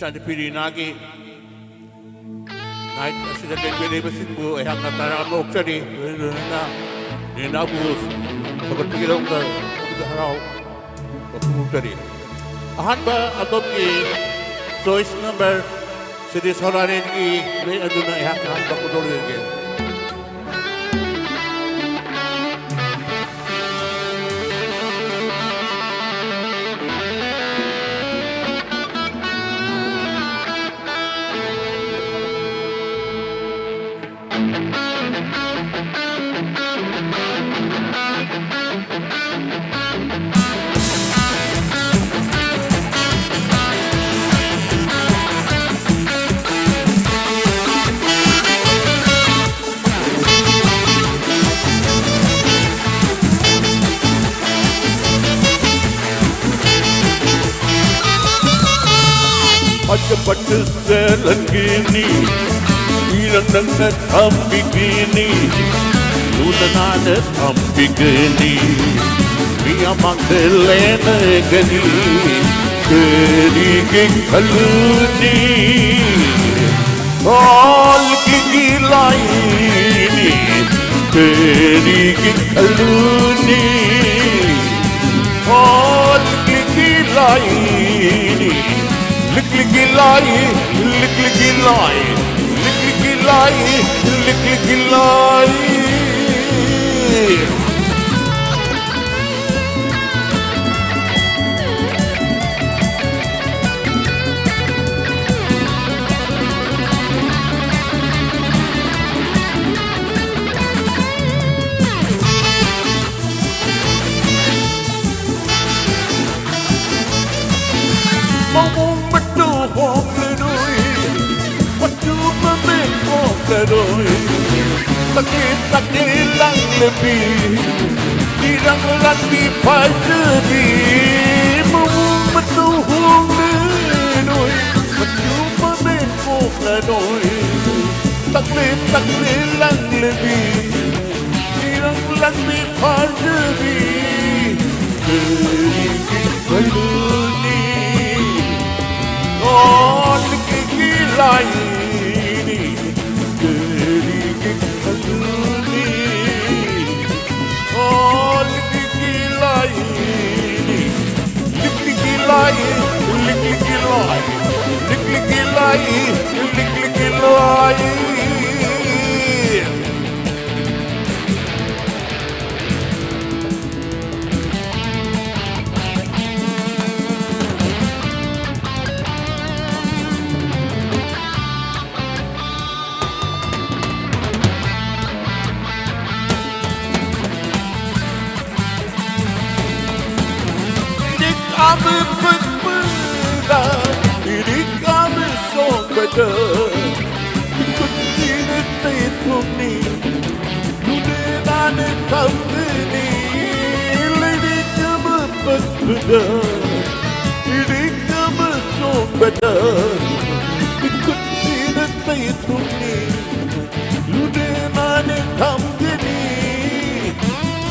Chan pili nagi. Night sila din binibasin mo ay hang natanang mo siya na ni nabus. Pagkat pagkilong ka haraw pagkutari. Ahan ba atop ki choice number Sidi Solarin ki may aduna ihak hang bakudol again. Patu jalan gini, bilang dengan ambi gini, ludan ada ambi gini, biar Magdalena gini, gini kaluni, all gigi laini, gini kaluni, all gigi laini. Lick licky lie, lick licky lie, lick licky lie, lick licky lie. Takdir lang lebih Dirang lagi pagi Membetuhung nenoi Mencuma mekok nenoi Takdir lang lebih Dirang lagi pagi Kerikik baluni Oh, lagi lain Kerikik baluni Oh, lagi lain Lagi lain Lagi lain Lagi lain Lagi lain Kami berbeda, ini kami sok beda. Ikut sini tetap ni, dunia ni kami ni, lady kami berbeda, ini kami sok beda. Ikut sini tetap ni, dunia ni kami ni,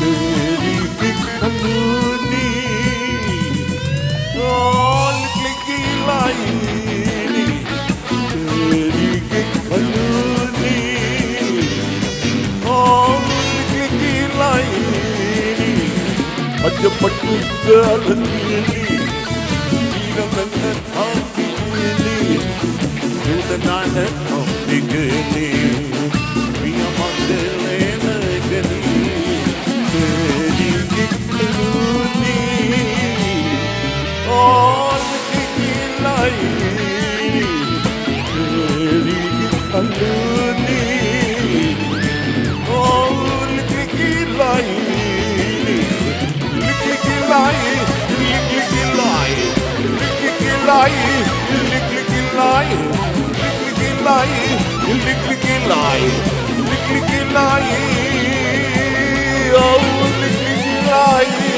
jadi kita ni. All lagi lain, kerikik baluni. All lagi lain, ada patu jalan ini, tidak dengan hati ini, sudah nada hati ini, biar Magdalena gini, kerikik baluni. Oh, lagi lain, kerikik baluni. Oh, lagi lain, lagi lain, lagi lain, lagi lain, lagi lain, lagi lain, lagi lain, lagi lain. Oh, lagi lain.